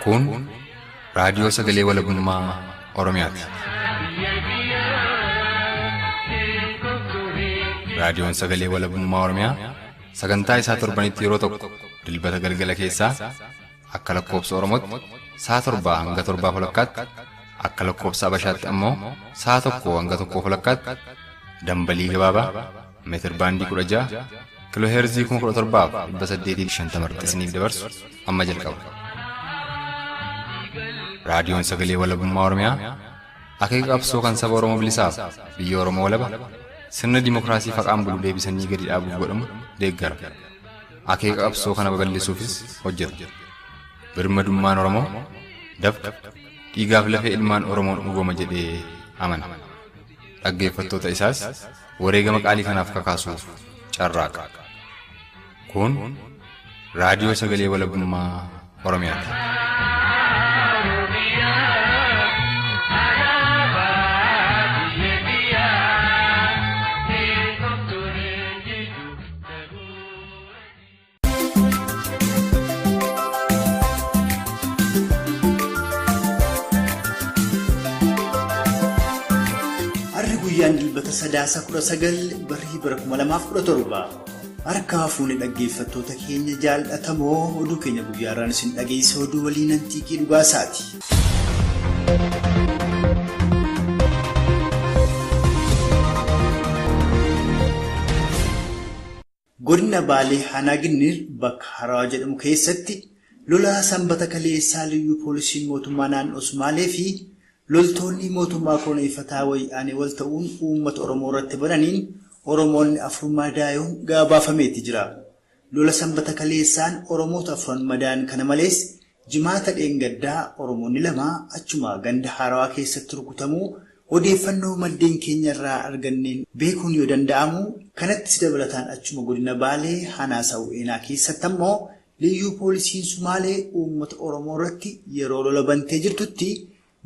Kun raadiyoo sagalee walabummaa Oromiyaati. Raadiyoon sagalee walabummaa Oromiyaa sagantaa isaa torbanitti yeroo tokko dilbata galgala keessaa akka lakkoofsa Oromootti sa'a 7 hanga 7:00 akka lakkoofsa Habashaatti ammoo sa'a 1 hanga 1:00 dambalii gabaabaa meetir baandii 16 kiiloo heerzii 17,850 isiniif dabarsu amma jalqaba. Raadiyoon sagalee walabummaa Oromiyaa akeeka qabsoo kan saba Oromoo bilisaaf biyya Oromoo walaba sirna dimookiraasii faqaan bulu deebisanii gadi dhaabuuf godhamu deeggara. Akeeka qabsoo kana babal'isuufis hojjeta. Birmadummaan Oromoo dafqa dhiigaaf lafee ilmaan Oromoon dhugooma jedhee amana. Dhaggeeffattoota isaas wareegama qaalii kanaaf kakaasuuf carraaqa. Kun raadiyoo sagalee walabummaa Oromiyaati. Guyyaan dilbata Sadaasa 19 barrii 2017 harkaa fuunee dhaggeeffattoota keenya jaallatamoo oduu keenya guyyaarraan isin dhageessa oduu waliin antiiqii dhugaasaati. Godina Baalee Aanaa Ginniir bakka harawaa jedhamu keessatti lola sanbata kaleessaa Liyyuu poolisiin mootummaa naannoo somaalee fi loltoonni mootummaa koloneeffataa Wayyaanee wal ta'uun uummata Oromoo irratti bananiin Oromoonni 4 madaayuun gabaafameeti jira. Lola sanbata kaleessaan Oromoota 4 madaan kana malees jimaata dheengaddaa Oromoonni 2 achuma ganda harawaa keessatti rukutamuu odeeffannoo maddeen keenya irraa arganneen beekuun yoo danda'amu kanatti dabalataan achuma godina Baalee Aanaa Sawweenaa keessatti ammoo Liyyuu poolisiin somaalee uummata Oromoo irratti yeroo lola bantee jirtutti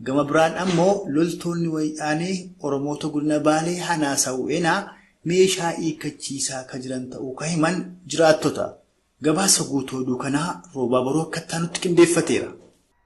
gama biraan ammoo loltoonni Wayyaanee Oromoota godina Baalee Aanaa Sawweenaa meeshaa hiikkachiisaa kan jiran ta'uu kan himan jiraattota. Gabaasa guutuu oduu kanaa roobaa boroo akka nutti qindeeffateera.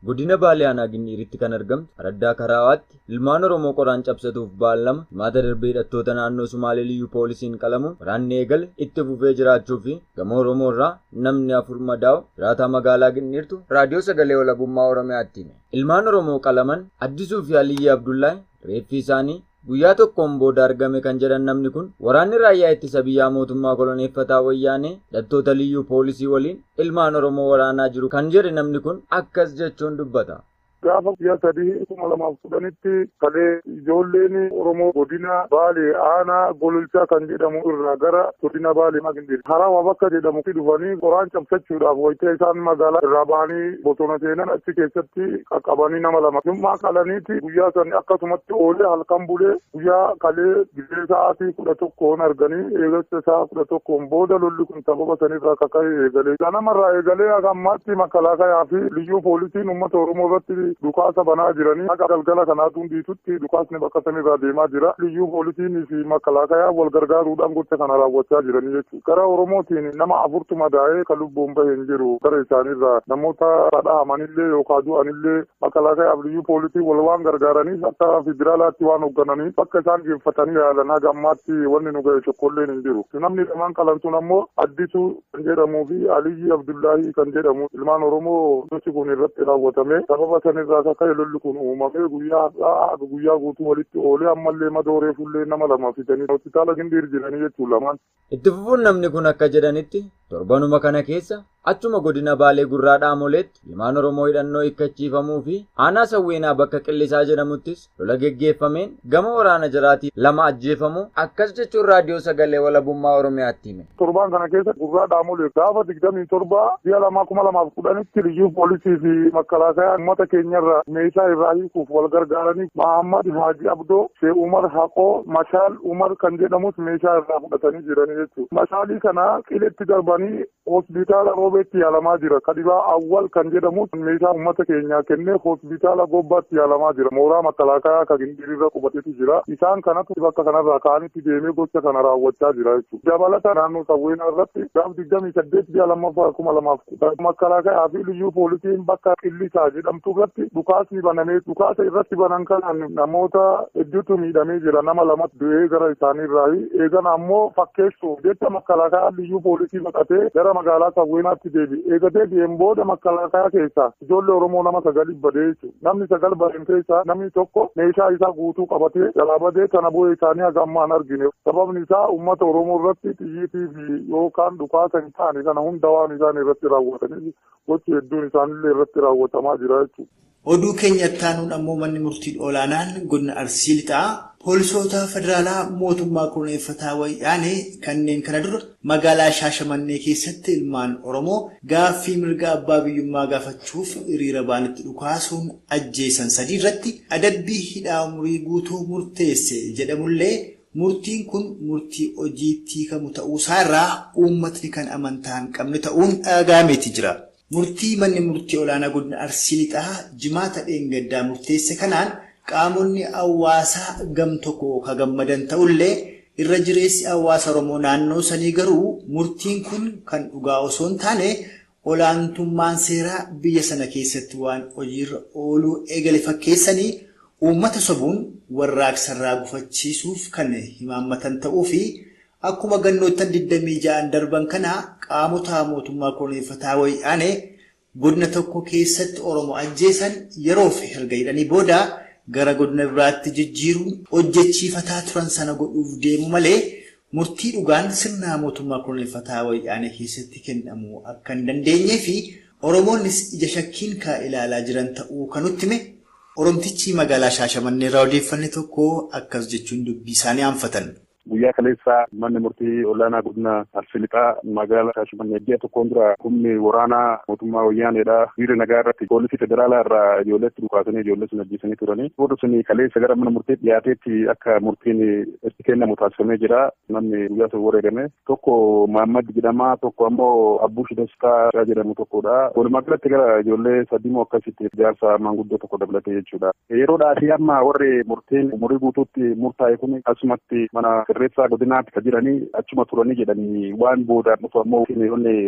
Godina Baalee Aanaa Ginniiritti kan argamtu araddaa karawaatti ilmaan Oromoo qoraan cabsatuuf baallama maata darbee hidhattoota naannoo Somaalee Liyyuu poolisiin qalamuun waraanni eegale itti fufee jiraachuu fi gama Oromoo irraa namni 4 madaa'u jiraataa magaalaa Ginniirtu raadiyoo sagalee walabummaa Oromiyaatti hime. Ilmaan Oromoo qalaman Addisuu fi Aliyyi Abdullaahi reeffi isaanii guyyaa tokkoon booda argame kan jedhan namni kun waraanni raayyaa ittisa biyyaa mootummaa koloneeffataa Wayyaanee hidhattoota Liyyuu poolisii waliin ilmaan Oromoo waraanaa jiru kan jedhe namni kun akkas jechuun dubbata. Gaafa guyyaa 3 kalee ijoolleen Oromoo Godina Baalee Aanaa Gololchaa kan jedhamu irraa gara Godina Baalee Ginniir harawaa bakka jedhamutti dhufanii qoraan cabsachuudhaaf wayitee isaan magaalaa irraa bahanii bosona seenan achi keessatti qaqqabanii nama 2 dhimmaa qalaniiti guyyaa san akkasumatti oolee halkan bulee guyyaa kalee gizee sa'aatii 11 arganii eegatti sa'a 11 booda lolli kun sababa sanirraa kaka'ee eegalee ganamarraa eegalee hagammaatti makalaakayaa fi Liyyuu poolisiin uummata Oromoo irratti dukaasa banaa jiranii akka galgala kanaatuun diitutti dukaasni bakka sanirraa deemaa jira. Liyyuu poolisiinii fi makalaakayaa wal gargaaruudhaan gocha kana raawwachaa jiranii jechuudha. Gara Oromootiin nama 4 madaa'ee kan lubbuun bahee hin jiru. Gara isaaniirraa namoota dhahamanillee yookaan du'anillee makalaakayaa fi Liyyuu poolisii wal waan gargaaraniif akka federaalaatti waan hooggananiif bakka isaan geeffatanii yaalan haga ammaatti wanni nu ga'e tokkolleen hin jiru. Namni lamaan qalantuun ammoo Addisuu kan jedhamuu fi Aliyyi Abdullaahi kan jedhamu ilmaan Oromoo gochi kun irratti raawwatame sababa sanirraa akka lolli kun uumamee guyyaa guutuu walitti oolee ammallee madooree fullee nama 2 fidanii hospitaala Ginniir jiranii jechuun lamaan. Itti fufuun namni kun akka jedhanitti torbanuma kana keessa achuma godina Baalee Gurraa Dhaamoleetti ilmaan Oromoo hidhannoo hiikkachiifamuu fi Aanaa Sawweenaa bakka Qellisaa jedhamuttis lola geggeeffameen gama waraana jiraatii 2 ajjeefamuu akkas jechuun raadiyoo sagalee walabummaa Oromiyaatti hime. Torban kana keessa Gurraa Dhaamolee gaafa 27 ji'a 2010tti Liyyuu poolisii fi makalaakayaa uummata keenyarraa meeshaa irraa hiikuuf wal gargaaranii Mahammad Haaji Abdoo, Sheekh Umar Haqoo, Mashaal Umar kan jedhamus meeshaa irraa fudhatanii jiranii jechuudha. Mashaalii kana qiletti darbanii dhufanii hospitaala roobeetti yaalamaa jira. Kadibaa awwal kan jedhamu meeshaa uummata keenyaa kennee hospitaala gobbaatti yaalamaa jira. Mooraa makalaakaa kan Gindirirra qubatetu jira. Isaan kanatu bakka kanarraa ka'anitti deemee gocha kana raawwachaa jira jechuudha. Dabalataan naannoo Sawweenaa irratti gaaf 28/2/2010 makalaakaa fi liyyuu poolisiin bakka Qillisaa jedhamtu irratti dhukaasni banamee dhukaasa irratti banan kanaan namoota hedduutu miidhamee jira. Nama lamatu du'ee gara isaaniirraa eegan ammoo fakkeessuuf jecha makalaakaa liyyuu poolisii baqatee gara magaalaa Sawweenaatti deebi. Eegatee deem booda makalaakaa keessaa ijoollee Oromoo nama 9 badee jechuudha. Namni 9 badeen keessaa namni tokko meeshaa isaa guutuu qabatee jalaa badee kana bu'ee isaanii haga ammaa hin argine. Sababni isaa uummata Oromoo irratti xiyyiitii fi yookaan dhukaasa hin taane kana hunda waan isaan irratti raawwatanii gochi hedduun isaanillee irratti raawwatamaa jira jechuudha. Oduu keenyatti aanuun ammoo manni murtii olaanaan godina Arsii Lixaa poolisoota federaalaa mootummaa koloneeffataa Wayyaanee kanneen kana dura magaalaa Shaashamannee keessatti ilmaan Oromoo gaaffii mirga abbaa biyyummaa gaafachuuf hiriira baanitti dhukaasuun ajjeesan 3 irratti adabbii hidhaa umurii guutuu murteesse jedhamullee murtiin kun murtii hojiitti kamu ta'uusaa irraa uummatni kan amantaa hin qabne ta'uun dhagahameeti jira. Murtii manni murtii olaanaa godina Arsii Lixaa jimaata dheengaddaa murteesse kanaan qaamonni hawaasaa gam tokko ka gammadan ta'ullee irra jireessi hawaasa Oromoo naannoo sanii garuu murtiin kun kan dhugaa osoo hin taane olaantummaan seeraa biyya sana keessatti waan hojiirra ooluu eegale fakkeessanii uummata sobuun warraaqsarraa gufachiisuuf kan himaammatan ta'uu fi akkuma gannoottan 26 darban kana qaamota mootummaa koloneeffataa Wayyaanee godina tokko keessatti Oromoo ajjeesan yeroof erga hidhanii booda gara godina biraatti jijjiiruun hojjechiifataa turan sana godhuuf deemu malee murtii dhugaan sirna mootummaa koloneeffataa Wayyaanee keessatti kennamu akka hin dandeenyee fi Oromoonnis ija shakkiin ka ilaalaa jiran ta'uu kan nutti hime Oromtichi magaalaa Shaashamannee irraa odeeffanne tokko akkas jechuun dubbii isaanii aanfatan. Guyyaa kaleessaa manni murtii olaanaa godina Arsii Lixaa magaalaa Shaashamannee ji'a tokkoon dura humni waraanaa mootummaa Wayyaaneedha hiriira nagaa irratti poolisii federaalaa irraa ijoolleetti dhukaasanii ijoollee sun ajjeesanii turanii. Booda suni kaleessa gara mana murtii dhiyaateetti akka murtiin itti kennamu taasifamee jira. Namni guyyaa sun wareegame tokko Maammad jedhama tokko ammoo Abbuush Dastaa jedhamu tokkodha. Walumaa galatti gara ijoollee 3 akkasitti jaarsa maanguddoo tokko dabalatee jechuudha. Yeroodhaa fi amma warri murtiin umurii guutuutti murtaa'e kun asumatti mana sirreessaa godinaatti kan jiranii achuma turanii jedhanii waan boodaan dhufu ammoo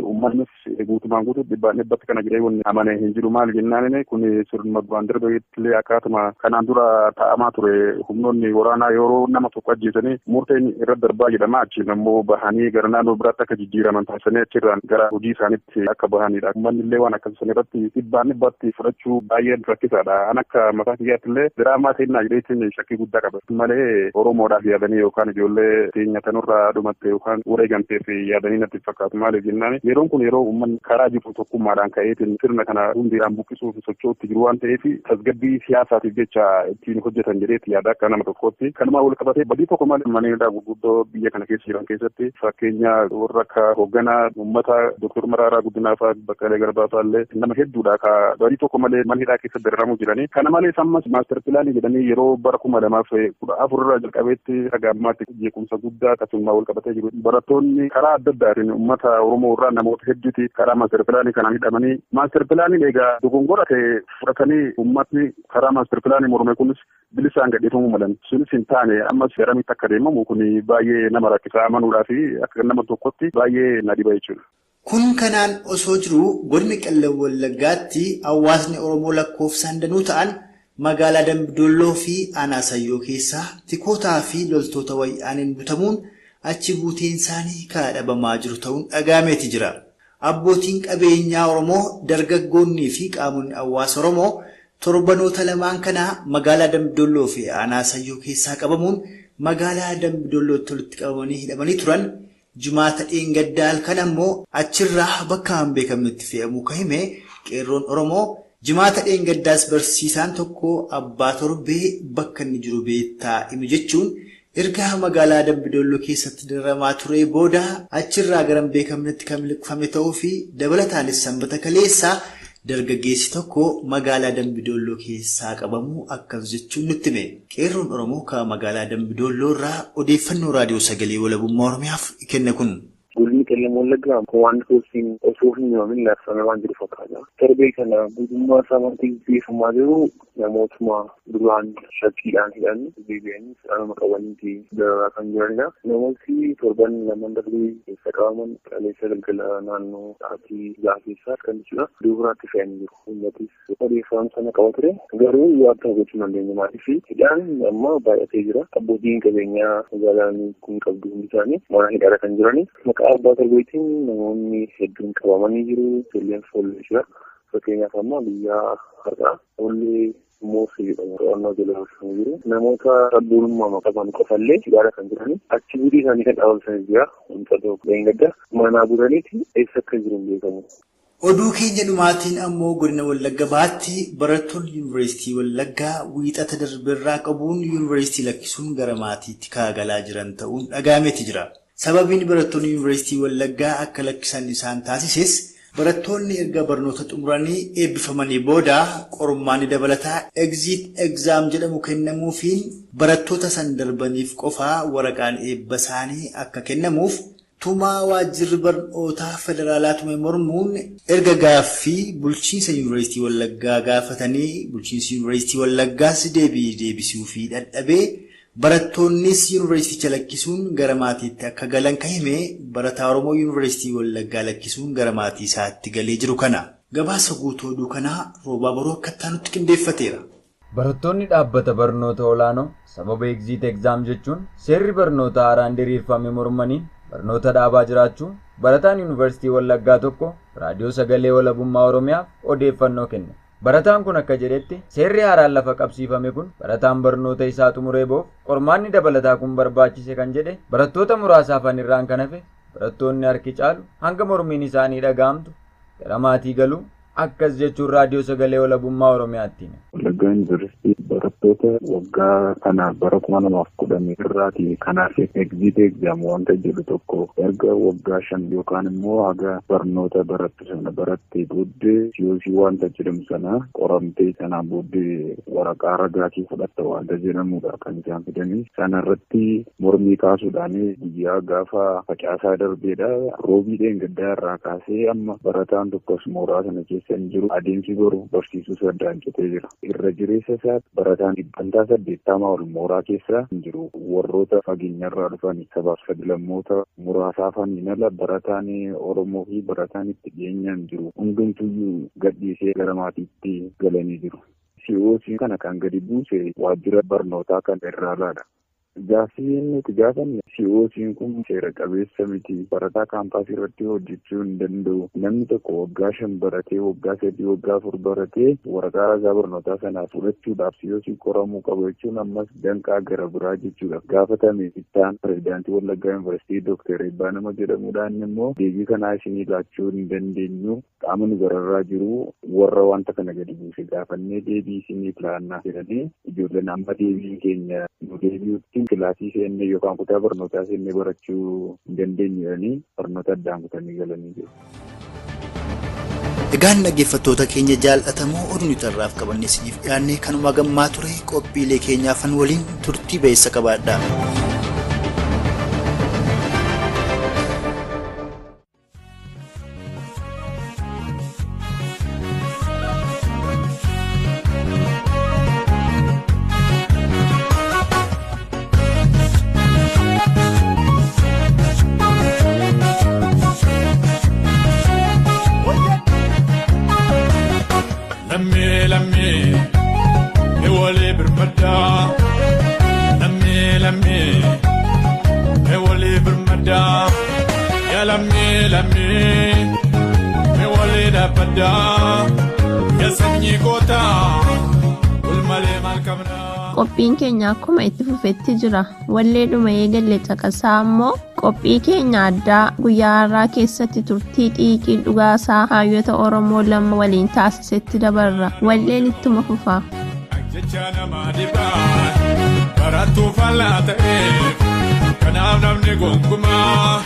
uummannis guutumaan guutuutti dhibbatti kana jiree wanni amane hin jiru maal jennaan kun sirna duraan darbeettillee akkaatuma kanaan dura taa'amaa ture humnoonni waraanaa yeroo nama tokko ajjeesanii murteen irra darbaa jedhama achiin ammoo bahanii gara naannoo biraatti akka jijjiiraman taasisanii achirraan gara hojii isaaniitti akka bahanidha. Uummanni illee waan akkasisan irratti dhibbatti fudhachuu baay'ee rakkisaadha. An akka mataa kiyyaatti illee diraamaa seenaa jireetiin shakkii guddaa qaba malee Oromoodhaaf yaadanii yookaan ijoollee teenyatanurraa dhumatte yookaan wareegamteef yaadanii natti fakkaatu maaliif jennaan yeroon kun yeroo uummanni karaa jiru tokkummaadhaan ka'eetiin sirna kana hundeedhaan buqqisuuf sochootti jiru waan ta'eef tasgabbii siyaasaatiif jecha ittiin hojjetan jedheetti yaada akka nama tokkootti kanumaa wal qabatee badii tokko malee manneen gurguddoo biyya kana keessa jiran keessatti fakkeenya warra akka hoogganaa uummata Dr. Maraaraa Guddinaa fa'aa Baqqalee Garbaa fa'aallee nama hedduudha ka badii tokko malee manhidhaa keessa dararamu jiranii kana malees ammas maaster pilaanii jedhanii yeroo bara 2014 irraa jalqabeetti haga ammaatti jeequmsa guddaa akkasuma wal qabatee jiru. Barattoonni karaa adda addaatiin uummata Oromoo irraa namoota hedduuti karaa maaster pilaanii kanaan hidhamanii maaster pilaaniin egaa dogongora ta'e fudhatanii uummatni karaa maaster pilaanii morme kunis bilisaan gadhiifamuu malan sunis hin taane ammas garamitti akka deemamu kun baay'ee nama rakkisaa amanuudhaa fi akka nama tokkotti baay'ee na dhiba jechuudha. Kun kanaan osoo jiru godina Qellem Wallaggaatti hawaasni Oromoo lakkoofsaan danuu ta'an magaalaa Dambidolloo fi aanaa Sayyoo keessaa tikootaa fi loltoota Wayyaaneen butamuun achi buuteen isaanii kaadhabamaa jiru ta'uun dhagahameeti jira. Abbootiin qabeenyaa Oromoo dargaggoonnii fi qaamonni hawaasa Oromoo torbanoota lamaan kana magaalaa Dambidolloo fi aanaa Sayyoo keessaa qabamuun magaalaa Dambidollootti walitti qabamanii hidhamanii turan jimaata dheengaddaa halkan ammoo achirraa bakka hin beekamnetti fe'amuu kan hime qeerroon Oromoo jimaata dheengaddaas barsiisaan tokko abbaa torbee bakka inni jiru beektaa hime jechuun erga magaalaa Dambidolloo keessatti dararamaa ture booda achirraa gara hin beekamnetti kan liqfame ta'uu fi dabalataanis sanbata kaleessaa dargaggeessi tokko magaalaa Dambidolloo keessaa qabamuu akkas jechuun nutti hime. Qeerroon Oromoo ka magaalaa Dambidolloo irraa odeeffannoo raadiyoo sagalee walabummaa Oromiyaaf kenne kun. Godinni Godina Qellem Wallaggaa waan poolisiin osoo hin himamin labsame waan jiru fakkaata. Darbee kana guutummaa isaa wanti beekamaa jiru namootuma duraan shakkiidhaan hidhan deebi'anii fudhatama qabanii dararaa kan jiranidha. Namooti torban lamaan darbee keessa qabaman kaleessa galgala naannoo sa'aatii jaha keessaa kan jechuudha. Duubaraatti fe'anii jiru. Uummatis odeeffannoo sana qaba ture. Garuu wanta gochuu dandeenya maaliif hidhaan amma baay'atee jira. Abbootiin qabeenyaa magaalaan kun qabdu hundi isaanii mana hidhaadha kan jirani. Maqaa abbaa tarbiitiin namoonni hedduun qabamanii jiru. Ijoolleen foollee jira. Fakkeenyaaf amma biyyaa har'aa foollee Moosii jedhamu to'annoo jala oolfamanii jiru. Namoota sabboonummaa qaban qofallee hidhaadha kan jirani. Achi butii isaanii kan dhaabamsanii jira. Wanta tokko dheengaddaa manaa bulaniiti eessa akka jiru hin beekamu. Oduu keenya dhumaatiin ammoo godina Wallagga baatti barattoonni Yunivesiitii Wallaggaa wiixata darbeerraa qabuun Yunivesiitii lakkisuun gara maatiitti kaagalaa jiran ta'uun dhagahameeti jira. Sababiin barattoonni Yunivesiitii Wallaggaa akka lakkisan isaan taasises barattoonni erga barnoota xumuranii eebbifamanii booda qormaanni dabalataa exit exam jedhamu kennamuufiin barattoota san darbaniif qofaa waraqaan eebba isaanii akka kennamuuf tumaa waajjirri barnootaa federaalaa tume mormuun erga gaaffii bulchiinsa Yunivesiitii Wallaggaa gaafatanii bulchiinsi Yunivesiitii Wallaggaas deebisuu fi dadhabee barattoonnis Yunivesiiticha lakkisuun gara maatiitti akka galan kahime barataa Oromoo Yunivesiitii Wallaggaa lakkisuun gara maatii isaatti galee jiru kana. Gabaasa guutuu oduu kanaa roobaa baroo akka taanutti qindeeffateera. Barattoonni dhaabbata barnoota olaanoo sababa exit exam jechuun seerri barnoota haaraan diriirfame mormanii barnoota dhaabaa jiraachuu barataan Yunivesiitii Wallaggaa tokko raadiyoo sagalee walabummaa Oromiyaaf odeeffannoo kenne. Barataan kun akka jedhetti seerri haaraan lafa qabsiifame kun barataan barnoota isaa xumuree boof qormaanni dabalataa kun barbaachise kan jedhe barattoota muraasaaf irraan kan hafe barattoonni harki caalu hanga mormiin isaanii dhaga'amtu gara maatii galuu akkas jechuun raadiyoo sagalee walabummaa Oromiyaatti. Wallaggaa Yuunivarsiitii barattoota waggaa kana bara 2010 irraati kanaaf exit exam wanta jedhu tokko erga waggaa 5 yookaan immoo haga barnoota barattu sana barattee booddee COC wanta jedhamu sana qoramtee sanaan booddee waraqaa ragaatii fudhatta wanta jedhamudha kan isaan fidanii sanarratti mormii kaasuudhaan guyyaa gaafa facaasaa darbeedha roobii dheengaddaa irraa kaasee amma barataan tokkos mooraa sana keessa hin jiru adeemsi boruuf barsiisuu saddaan citee jira. Irra jireessa isaatti barataan 80 ol mooraa keessa hin jiru. Warroota fageenyarraa dhufan sabaaf sablammoota muraasaafaniin ala barataan Oromoo fi barataan itti dhiyeenyaan jiru. Hundumtuyyuu gadhiisee gara maatiitti galanii jiru. COC kana kan gadi buuse waajjira barnootaa kan federaalaadha. Gaaffiin nuti gaafanne COC'n kun seera qabeessa miti. Barataa kaampaasii irratti hojjechuu hin danda'u. Namni tokko waggaa 5 baratee, waggaa 3, waggaa 4 baratee waraqaa ragaa barnootaa sanaa fudhachuudhaaf COC qoramuu qabu jechuun ammas danqaa gara biraa jechuudha. Gaafatame ittaan pirezidaantii Wallaggaa Yuunivarsiitii Dr. Eebbaa nama jedhamuudhaan immoo deebii kanaa isinii laachuu hin dandeenyu. Qaama nu gararraa jiru warra wanta kana gadi buuse gaafannee deebii isinii laannaa jedhanii ijoolleen amma deebiin keenya nu deebi'utti kilaasii seennee yookaan kutaa barnootaa seennee barachuu hin dandeenyedhanii barnoota addaan kutanii galanii jiru. Egaan dhaggeeffattoota keenya jaallatamoo oduu nuti irraaf qabannee isiniif dhiyaannee kanuma gammaa ture qophiilee keenyaafan waliin turtii beessa qabaadhaa. Qophiin keenya akkuma itti fufetti jira. Walleedhuma eegalle caqasaa ammoo qophii keenya addaa guyyaa har'aa keessatti turtii xiiqii dhugaasaa hayyoota Oromoo lama waliin taasisetti dabarra. Walleen ittuma fufaa. Barattuu faallaa ta'ee kanaaf namni gonkumaa.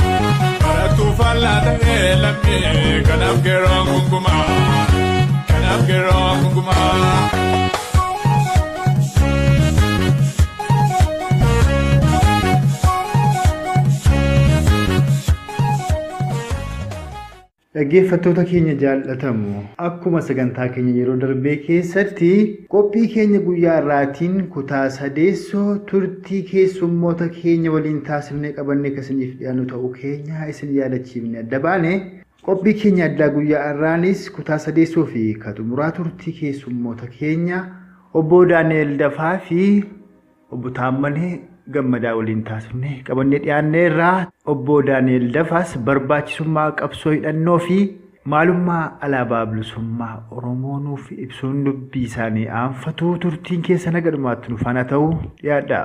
Barattuu faallaa ta'ee lammii kanaaf geroo gonkumaa. Kanaaf geroo gonkumaa. Dhaggeeffattoota keenya jaallatamu akkuma sagantaa keenya yeroo darbee keessatti qophii keenya guyyaa irraatiin kutaa sadeessoo turtii keessummoota keenya waliin taasifnee qabannee kasiniif dhiyaannu ta'uu keenya isin yaadachiifne adda baane qophii keenya addaa guyyaa irraanis kutaa sadeessoo fi xumuraa turtii keessummoota keenya obbo Daani'el Dafaa fi obbo Taammanee Gammadaa waliin taasifnee qabannee dhiyaanneerraa obbo Daani'el Dafaas barbaachisummaa qabsoo hidhannoo fi maalummaa alaabaa bilisummaa Oromoo nuuf ibsuun dubbii isaanii aanfatu turtiin keessa nagadhumaatti nufaana ta'uu dhiyaadha.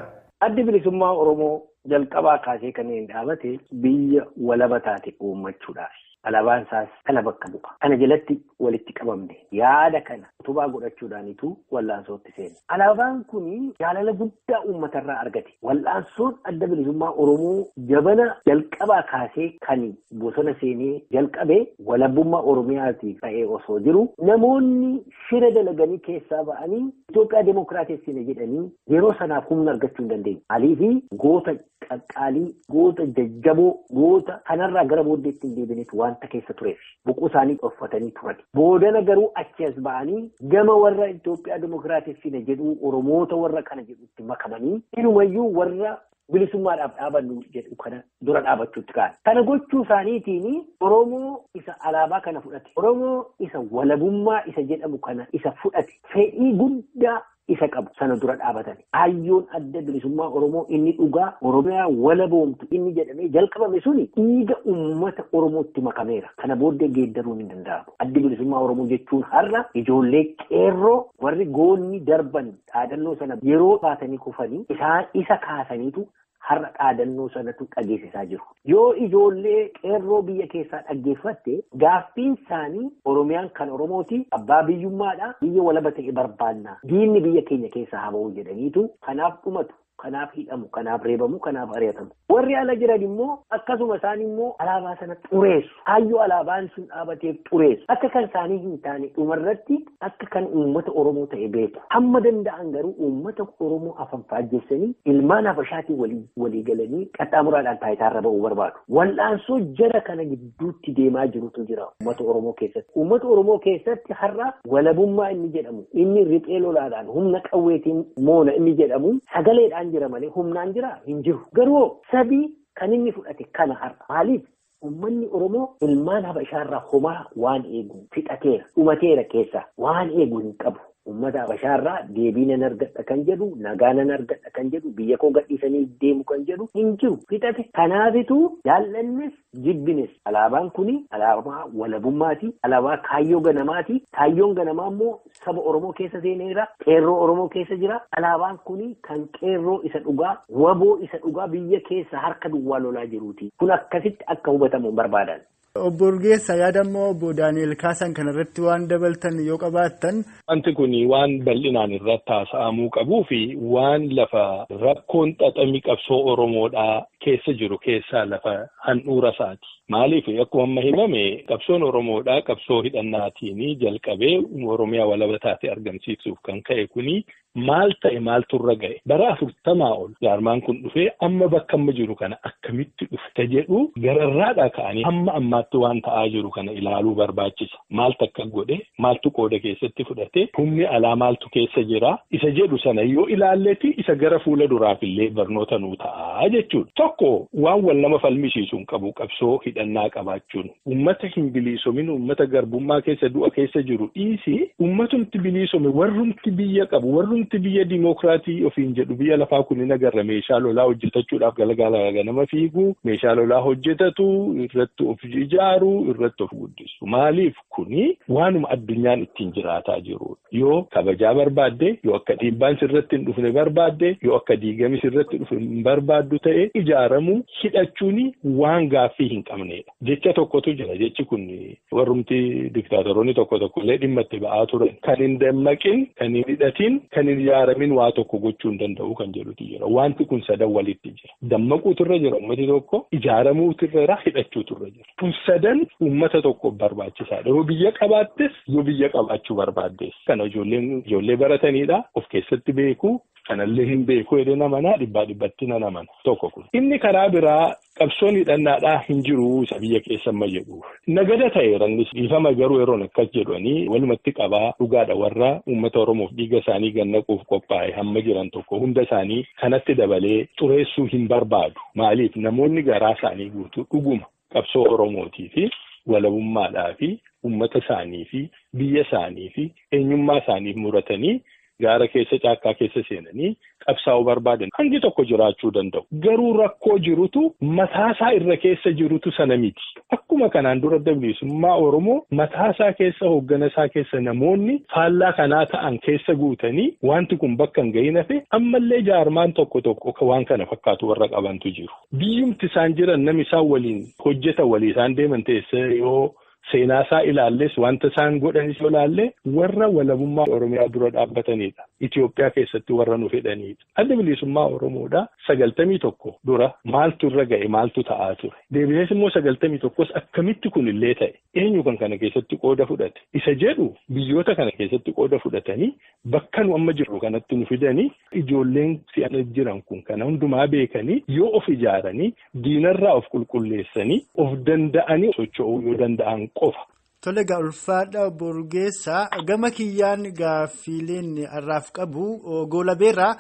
Addi bilisummaa Oromoo jalqabaa kaasee kan hin dhaabate biyya walaba taate uummachuudhaaf. Alaabaan isaas kana bakka bu'a. Kana jalatti walitti qabamne yaada kana utubaa godhachuudhaanitu wallaansootti seene. Alaabaan kun jaalala guddaa uummatarraa argate. Wallaansoon adda bilisummaa Oromoo jabana jalqabaa kaasee kan bosona seenee jalqabee walabummaa Oromiyaatiif ta'ee osoo jiru namoonni shira dalaganii keessaa ba'anii Itoophiyaa Dimookiraatessina jedhanii yeroo sanaaf humna argachuu hin dandeenye. Alii fi goota qaqqaalii, goota jajjaboo, goota kanarraa gara booddeetti hin deebinetu wanta keessa tureef buquu isaanii uffatanii turan. Boodana garuu achi as ba'anii gama warra Itoophiyaa Dimookiraatessina jedhu Oromoota warra kana jedhutti makamanii inumayyuu warra bilisummaadhaaf dhaabannu jedhu kana dura dhaabachuutti ka'an. Kana gochuu isaaniitiin Oromoo isa alaabaa kana fudhate, Oromoo isa walabummaa isa jedhamu kana isa fudhate, fedhii guddaa isa qabu sana dura dhaabatan. Hayyoon adda bilisummaa Oromoo inni dhugaa Oromiyaa walaboomtu inni jedhamee jalqabame suni dhiiga uummata Oromootti makameera. Kana booddee geeddaruun hin danda'amu. Addi bilisummaa Oromoo jechuun har'a ijoollee qeerroo warri goonni darban dhaadannoo sana yeroo baatanii kufanii isaan isa kaasaniitu har'a dhaadannoo sanatu dhageessisaa jiru. Yoo ijoollee qeerroo biyya keessaa dhaggeeffatte gaaffiin isaanii Oromiyaan kan Oromooti abbaa biyyummaadha biyya walaba ta'e barbaanna diinni biyya keenya keessaa haa ba'u jedhaniitu kanaaf dhumatu. Kanaaf hidhamu, kanaaf reebamu, kanaaf ari'atamu. Warri ala jiran immoo akkasuma isaan immoo alaabaa sana xureessu. Hayyoo alaabaan sun dhaabateef xureessu. Akka kan isaanii hin taane dhumarratti akka kan uummata Oromoo ta'e beeku. Hamma danda'an garuu uummata Oromoo afaan faajjeessanii ilmaan Habashaatiin walii galanii qaxxaamuraadhaan taayitaarra ba'uu barbaadu. Wal'aansoo jara kana gidduutti deemaa jirutu jira uummata Oromoo keessatti. Uummata Oromoo keessatti har'a walabummaa inni jedhamu, inni riphee lolaadhaan humna qawweetiin moona inni jedhamu sagaleedhaan jira malee humnaan jira hin jiru. Garuu sabii kan inni fudhate kana har'a. Maaliif uummanni Oromoo ilmaan Habashaarraa homaa waan eegu fixateera, dhumateera keessa waan eegu hin qabu. Uummata Habashaarraa deebii nan argadha kan jedhu, nagaa nan argadha kan jedhu, biyya koo gadhiisanii deemu kan jedhu hin jiru fixate. Kanaafitu jaallannes jibbines alaabaan kuni alaabaa walabummaati, alaabaa kaayyoo ganamaati. Kaayyoon ganamaa immoo saba Oromoo keessa seeneera, qeerroo Oromoo keessa jira. Alaabaan kuni kan qeerroo isa dhugaa, waboo isa dhugaa biyya keessa harka duwwaa lolaa jiruuti. Kun akkasitti akka hubatamu barbaadan. Obbo Urgeessaa yaadammoo obbo Daani'el kaasan kanarratti waan dabaltan yoo qabaattan. Wanti kun waan bal'inaan irratti haasa'amuu qabuu fi waan lafa rakkoon xaxamii qabsoo Oromoodhaa keessa jiru keessaa lafa handhuura isaati. Maaliif akkuma amma himame qabsoon Oromoodhaa qabsoo hidhannaatiin jalqabee Oromiyaa walaba taate argamsiisuuf kan ka'e kuni maal ta'e maaltu irra ga'e bara 40 ol jaarmaan kun dhufee amma bakka amma jiru kana akkamitti dhufte jedhu gararraadhaa ka'anii amma ammaatti waan ta'aa jiru kana ilaaluu barbaachisa. Maaltu akka godhe maaltu qooda keessatti fudhate humni alaa maaltu keessa jira isa jedhu sana yoo ilaalleeti isa gara fuula duraaf illee barnoota nuu ta'a jechuudha. Tokko waan wal nama falmisiisuun qabu qabsoo hidhannaa qabaachuun uummata hin bilisoomin uummata garbummaa keessa du'a keessa jiru dhiisi uummatumti bilisoome warrumti biyya qabu warrumti biyya dimookiraatii ofiin jedhu biyya lafaa kun hin agarra meeshaa lolaa hojjetachuudhaaf galagala nama fiigu meeshaa lolaa hojjetatu irratti of ijaaru irratti of guddisu maaliif kuni waanuma addunyaan ittiin jiraataa jiru yoo kabajaa barbaadde yoo akka dhiibbaan sirratti hin dhufne barbaadde yoo akka diigami sirratti dhufu hin barbaaddu ta'e ijaaramu hidhachuun waan gaaffii hin qabnedha. Jecha tokkotu jira jechi kun warrumti diktaatoroonni tokko illee dhimma itti ba'aa turan kan hin dammaqin kan hin hidhatin kan hin ijaaramin waa tokko gochuu hin danda'u kan jedhutu jira. Wanti kun sadan walitti jira. Dammaquutu irra jira uummati tokko ijaaramuutu irra hidhachuutu irra jira. Kun sadan uummata tokko barbaachisaadha. Yoo biyya qabaattes yoo biyya qabaachuu barbaaddes kana ijoollee baratanidha of keessatti beeku Kanallee hin beeku jedhee namanaa dhibbatti namana tokko kun. Inni karaa biraa qabsoon hidhannaadhaa hin jiru isa biyya keessa amma jedhu. Nagada ta'eerannis dhiifama garuu yeroon akkas jedhanii walumatti qabaa dhugaadha warra uummata Oromoof dhiiga isaanii gannaquuf qophaa'e hamma jiran tokko hunda isaanii kanatti dabalee xureessuu hin barbaadu. Maaliif namoonni garaa isaanii guutuu dhuguma qabsoo Oromootii fi walabummaadhaa fi uummata isaanii fi biyya isaanii fi eenyummaa isaaniif muratanii gaara keessa caakkaa keessa seenanii qabsaa'uu barbaadan hangi tokko jiraachuu danda'u. Garuu rakkoo jirutu mataasaa irra keessa jirutu sana miti. Akkuma kanaan dura bilisummaa Oromoo mataasaa keessa hoogganasaa keessa namoonni faallaa kanaa ta'an keessa guutanii wanti kun bakka hin gahin hafe ammallee jaarmaan tokko waan kana fakkaatu warra qabantu jiru. Biyyumti isaan jiran namni isaan waliin hojjetan walii isaan deeman teessee yoo seenaasaa ilaalles wanta isaan godhanis ilaallee warra walabummaa Oromiyaa dura dhaabbatanidha. Itoophiyaa keessatti warra nu fedhanidha. Adda bilisummaa Oromoodhaa 91 dura maaltu irra ga'e maaltu ta'aa ture. Deebisees immoo 91 akkamitti kunillee ta'e. Eenyu kan kana keessatti qooda fudhate. Isa jedhu biyyoota kana keessatti qooda fudhatanii bakka nu amma jirru kanatti nu fidanii ijoolleen si'ana jiran kun kana hundumaa beekanii yoo of ijaaranii diinarraa of qulqulleessanii of danda'anii socho'uu yoo danda'an qofa. Tole ulfaadha Borgeessaa gama kiyyaan gaaffiileen har'aaf qabu goolabeerraa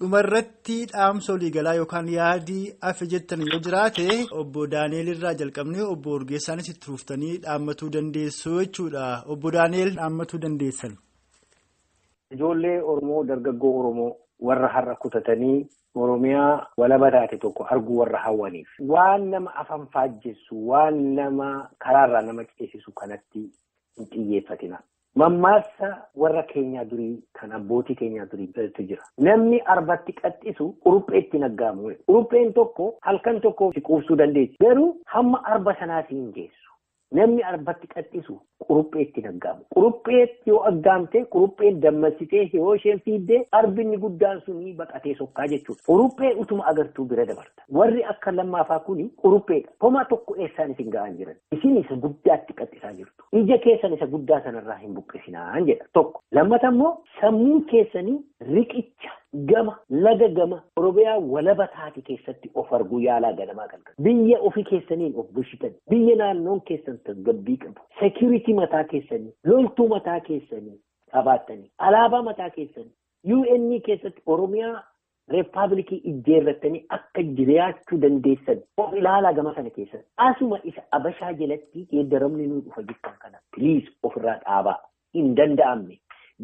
dhumarratti dhaamsa waliigalaa yookaan yaadii afe jettan yoo jiraate obbo Daani'eel irraa jalqabnee obbo Borgeessaanis itti fuftanii dhaammatuu dandeessu jechuudha. Obbo Daani'eel dhaammatuu dandeessan. Ijoollee Oromoo dargaggoo Oromoo warra har'a kutatanii Oromiyaa walaba taate tokko arguu warra hawwaniif waan nama afaan faajjessu waan nama karaarraa nama ceesisu kanatti hin xiyyeeffatina. Mammaaksa warra keenyaa durii kan abbootii keenyaa durii jira. Namni arbatti qaxxisu qurupheetti naggaamu. Qurupheen tokko halkan tokko si quubsuu dandeessi. Garuu hamma arba sanaa si hin geessu. Namni arbatti qaxxisu qurupheetti naggaamu. Qurupheetti yoo aggaamte qurupheen dammassitee yoo isheen fiiddee arbinni guddaan suni baqatee sokkaa jechuudha. Quruphee utuma agartuu bira dabarta. Warri akka lammaafaa kuni qurupheedha. Homaa tokko eessaan isin ga'an jiran. Isin isa guddaatti qaxxisaa jirtu. Ija keessan isa guddaa sanarraa hin buqqisinaan jedha tokko. Lammata immoo sammuu keessanii riqicha gama laga gama Oromiyaa walaba taate keessatti of arguu yaalaa ganamaa galgala. Biyya ofii keessaniin of bulchitan. Biyya naannoon keessan tasgabbii qabu. Security mataa keessanii, loltuu mataa keessanii qabaattanii, alaabaa mataa keessanii, UN keessatti Oromiyaa Reeppaabilikii ijjeerrattanii akka jiraachuu dandeessan of ilaalaa gama sana keessatti. Asuma isa Abashaa jalatti geeddaramni nu dhufa jettan kana. Please ofirraa dhaabaa. Hin danda'amne.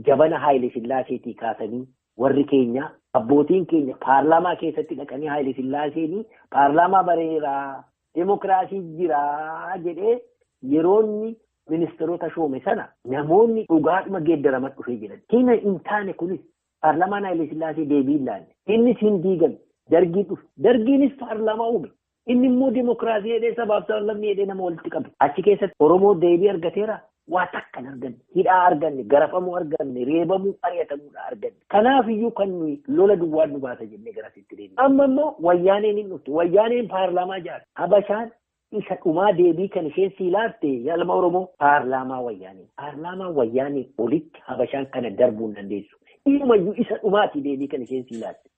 Jabana Haayile Sillaaseetii kaasanii warri keenya abbootiin keenya paarlaamaa keessatti dhaqanii Haayile Sillaaseenii paarlaamaa bareeraa demokraasii jiraa jedhee yeroonni ministeerota shoome sana namoonni dhugaadhuma geeddaraman dhufee jiran. Hina hin taane kunis paarlaamaan Haayile Sillaasee deebii ilaalle. Innis hin diigame. Dargii dhufe. Dargiinis paarlaamaa uume. Inni immoo demokraasii jedhee sabaaf sablammii jedhee nama walitti qabe. Achi keessatti Oromoo deebii argateera. Waa takkan arganne, hidhaa arganne, garafamuu arganne, reebamuu, ari'atamuudha arganne. Kanaafiyyuu kan nuyi lola duwwaan nu baasa jennee garasitti deemne. Amma immoo wayyaaneen hin dhufte. Wayyaaneen paarlaamaa jaarti. Habashaan isa dhumaa deebii kan isheen siilaatte yaalma Oromoo paarlaamaa wayyaaneen. Paarlaamaa wayyaaneen olitti habashaan kana darbuu hin dandeessu. Inumayyuu isa dhumaati deebii kan isheen siilaatte.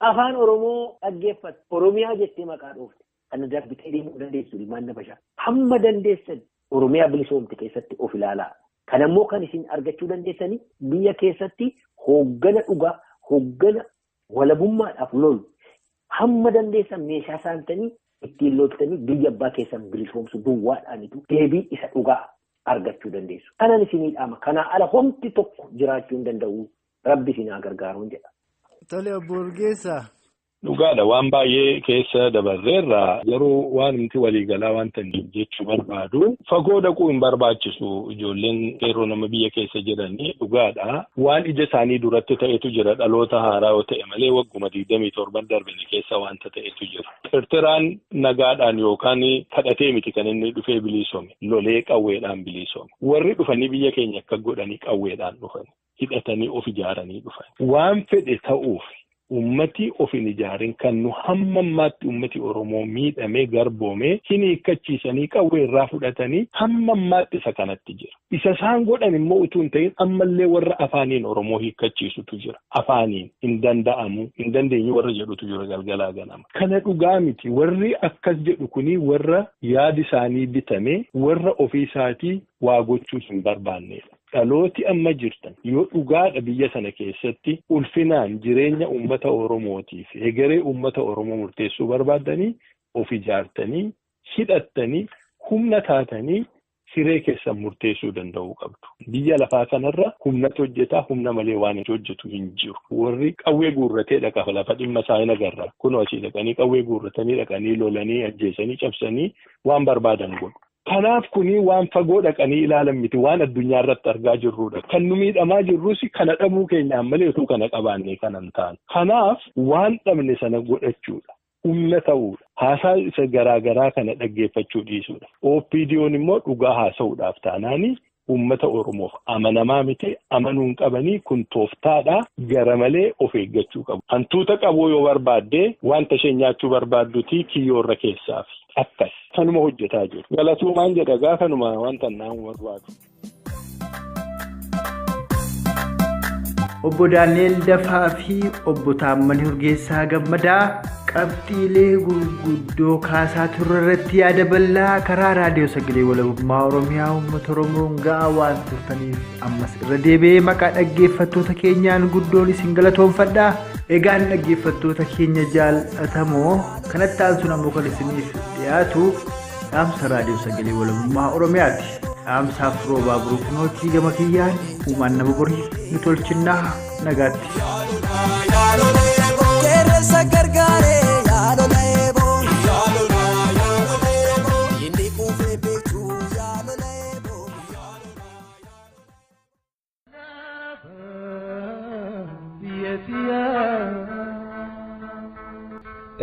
Afaan Oromoo dhaggeeffatte. Oromiyaa jettee maqaa dhoofte. Kana darbitee deemuu dandeessu ilmaan habashaa. Hamma dandeessan. Oromiyaa bilisoomte keessatti of ilaalaa. Kan ammoo kan isin argachuu dandeessanii biyya keessatti hooggana dhugaa, hooggana walabummaadhaaf lolu. Hamma dandeessan meeshaa saantanii ittiin loltanii biyya abbaa keessan bilisoomsu duwwaadhaanitu deebii isa dhugaa argachuu dandeessu. Kanan isinii dhaama. Kanaa ala homti tokko jiraachuu hin danda'u. Rabbi isin haa gargaaruun jedha. Tole obbo Urgeessaa. Dhugaadha waan baay'ee keessa dabarreerra garuu waan nuti waliigalaa wanta jechuu barbaadu fagoo dhaquu hin barbaachisu ijoolleen yeroo nama biyya keessa jiranii dhugaadha waan ija isaanii duratti ta'etu jira dhaloota haaraa yoo ta'e malee wagguma 27 darbine keessa wanta ta'etu jira. Eertiraan nagaadhaan yookaan kadhatee miti kan inni dhufee bilisoome lolee qawweedhaan bilisoome warri dhufanii biyya keenya akka godhanii qawweedhaan dhufan hidhatanii of ijaaranii dhufan waan fedhe ta'uuf. ummati of hin ijaarin kan nu hamma ammaatti ummati Oromoo miidhamee garboomee hin hiikkachiisanii qawwee irraa fudhatanii hamma ammaatti isa kanatti jira. Isa isaan godhan immoo utuu hin ta'in ammallee warra afaaniin Oromoo hiikkachiisutu jira. Afaaniin hin danda'amu hin dandeenye warra jedhutu jira galgalaa ganama. Kana dhugaa miti warri akkas jedhu kuni warra yaadi isaanii bitame warra ofii isaatii waa gochuu hin barbaannedha. Dhalooti amma jirtan yoo dhugaadha biyya sana keessatti ulfinaan jireenya uummata Oromootiif egeree uummata Oromoo murteessuu barbaadanii of ijaartanii hidhattanii humna taatanii hiree keessan murteessuu danda'uu qabdu. Biyya lafaa kanarra humnatu hojjetaa humna malee waan hojjetu hin jiru. Warri qawwee guurratee dhaqa lafa dhimma isaa hin agarra. Kunoo asii dhaqanii qawwee guurratanii dhaqanii lolanii ajjeesanii cabsanii waan barbaadan godhu. Kanaaf kuni waan fagoo dhaqanii ilaalan miti waan addunyaa irratti argaa jirrudha. Kan nu miidhamaa jirrus kana dhabuu keenyaan malee utuu kana qabaannee kanan ta'an. Kanaaf waan dhabne sana godhachuudha. Humna ta'uudha. Haasaa isa garaagaraa kana dhaggeeffachuu dhiisuudha. OPDO'n immoo dhugaa haasa'uudhaaf taanaanii uummata Oromoof amanamaa miti amanuun qabanii kun tooftaadhaa gara malee of eeggachuu qabu. Hantuuta qabuu yoo barbaaddee wanta isheen nyaachuu barbaaddutii kiyyoorra keessaaf akkas kanuma hojjetaa jiru. Galatuumaan jedha gaafanuma wanta naamu barbaadu. Obbo Daani'el Dafaa fi Obbo Taammanee Urgeessaa Gammadaa qabxiilee gurguddoo kaasaa turre irratti yaada bal'aa karaa raadiyoo sagalee walabummaa Oromiyaa uummata Oromoon ga'aa waan turtaniif ammas irra deebi'ee maqaa dhaggeeffattoota keenyaan guddoon isin galatoomfadhaa. Egaan dhaggeeffattoota keenya jaallatamoo kanatti aansuun ammoo kan isiniif dhiyaatu dhaamsa raadiyoo sagalee walabummaa Oromiyaati. Dhaamsaaf roobaa buruufinootii gama kiyyaan uumaan nama borii ni tolchinnaa nagaatti.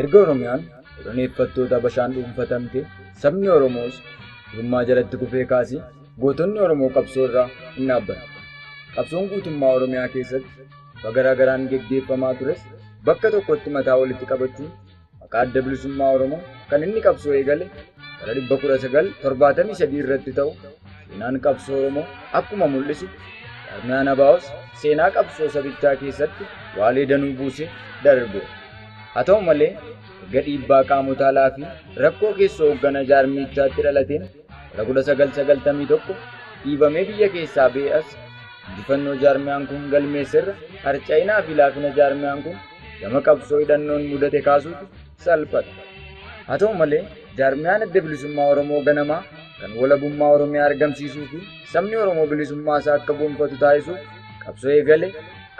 Erga Oromiyaan oroneeffattoota bashaan dhuunfatamte sabni Oromoos dhummaa jalatti kufee kaasee gootonni Oromoo qabsoo irraa hin dhaabbanne. Qabsoon guutummaa Oromiyaa keessatti garaagaraan geggeeffamaa tures bakka tokkotti mataa walitti qabachuun maqaa adda bilisummaa Oromoo kan inni qabsoo eegale bara 1973 irratti ta'u seenaan qabsoo Oromoo akkuma mul'isu jaarmiyaan ABO's seenaa qabsoo sabichaa keessatti waalee danuu buusee darbe. Haa ta'u malee erga dhiibbaa qaamotaa alaa fi rakkoo keessoo hoggana jaarmichaatti dhalateen bara 1991 dhiibamee biyya keessaa ba'es injifannoo jaarmiyaan kun galmeessirra harca'inaa fi laafina jaarmiyaan kun gama qabsoo hidhannoon mudate kaasuutu salphata. Haa ta'u malee jaarmiyaan adda bilisummaa Oromoo ganamaa kan walabummaa Oromiyaa argamsiisuu fi sabni Oromoo bilisummaa isaa akka gonfatu taasisuuf qabsoo eegale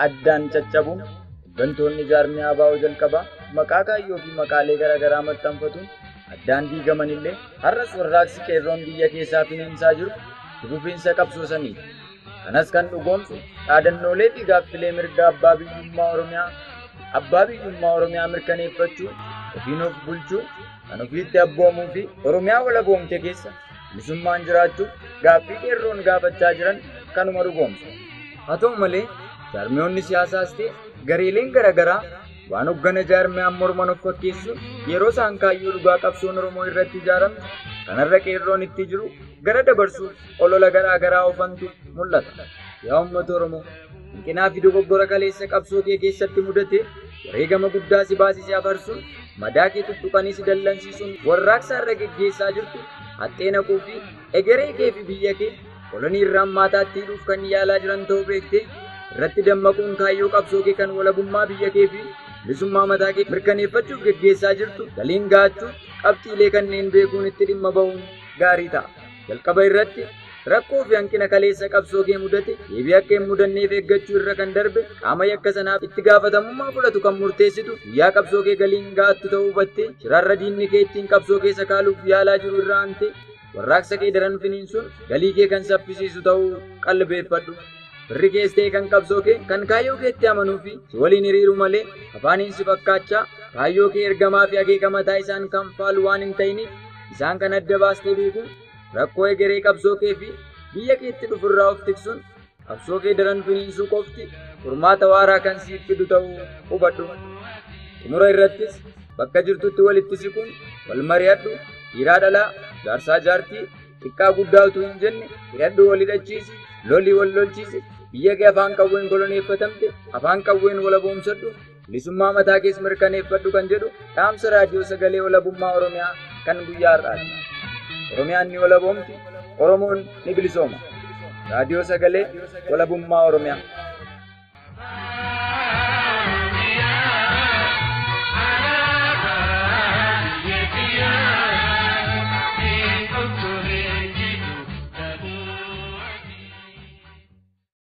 addaan caccabuun hooggantoonni jaarmiyaa ABO jalqabaa maqaa kaayyoo fi maqaalee garaagaraa maxxanfatuun addaan diigaman illee har'as warraaqsi qeerroon biyya keessaa finiinsaa jiru fufiinsa qabsoo saniiti. Kanas kan dhugoomsu dhaadannoolee fi gaaffilee mirga abbaa biyyummaa Oromiyaa mirkaneeffachuu ofiin of bulchuu kan ofiitti abboomuu fi Oromiyaa walaboomte keessa bilisummaan jiraachuuf gaaffii qeerroon gaafachaa jiran kanuma dhugoomsu. Haa ta'u malee jaarmiyoonni siyaasaas ta'e gareeleen garaagaraa waan hoggana jaarmiyaan morman of fakkeessuun yeroo isaan kaayyoo dhugaa qabsoon Oromoo irratti ijaarame kanarra qeerroon itti jiru gara dabarsuuf olola garaagaraa oofantu mul'ata. Yaa uummata Oromoo hanqinaa fi dogoggora kaleessa qabsoo kee keessatti mudate wareegama guddaa si baasisee afarsuun madaa kee tuttuqanii si dallansiisuun warraaqsa irra geggeessaa jirtu haxxee naquu fi egeree kee fi biyya kee kolonii irraan maataatti hidhuuf kan yaalaa jiran ta'uu beektee irratti dammaquun kaayyoo qabsoo kee kan walabummaa biyya kee fi bilisummaa mataa kee mirkaneeffachuuf geggeessaa jirtu galiin ga'achuuf qabxiilee kanneen beekuun itti dhimma ba'uun gaarii ta'a. Jalqaba irratti rakkoo fi hanqina kaleessa qabsoo kee mudate deebii akka hin mudanneef eeggachuu irra kan darbe qaama yakka sanaaf itti gaafatamummaa fudhatu kan murteessitu guyyaa qabsoo kee galiin ga'attu ta'uu hubattee shirarra diinni kee ittiin qabsoo keessa kaaluuf yaalaa jiru irraa hante warraaqsa kee daran finiinsuun galii kee kan saffisiisu ta'uu qalbeeffadhu. Firri kees ta'e kan qabsoo kee kan kaayyoo keetti amanuu fi si waliin hiriiru malee afaaniin si fakkaachaa kaayyoo kee ergamaa fi akeeka mataa isaan kan faalu waan hin ta'iniif isaan kan adda baastee beekuun rakkoo egeree qabsoo kee fi biyya keetti dhufurraa of tiksuun qabsoo kee daran finiinsuu qofti furmaata waaraa kan siif fidu ta'uu hubadhu. Xumura irrattis bakka jirtutti walitti siquun wal mari'adhu, dhiiraa dhalaa, jaarsaa jaartii, xiqqaa guddaa utuu hin jenne hidhadhu wal hidhachiisi, lolii wal lolchiisi, biyya kee afaan qawween koloneeffatamte afaan qawween walaboomsadhu, bilisummaa mataa kees mirkaneeffadhu kan jedhu dhaamsa raadiyoo sagalee walabummaa Oromiyaa kan guyyaa har'aati. Oromiyaan ni walaboomti, Oromoon ni bilisooma. Raadiyoo sagalee walabummaa Oromiyaa.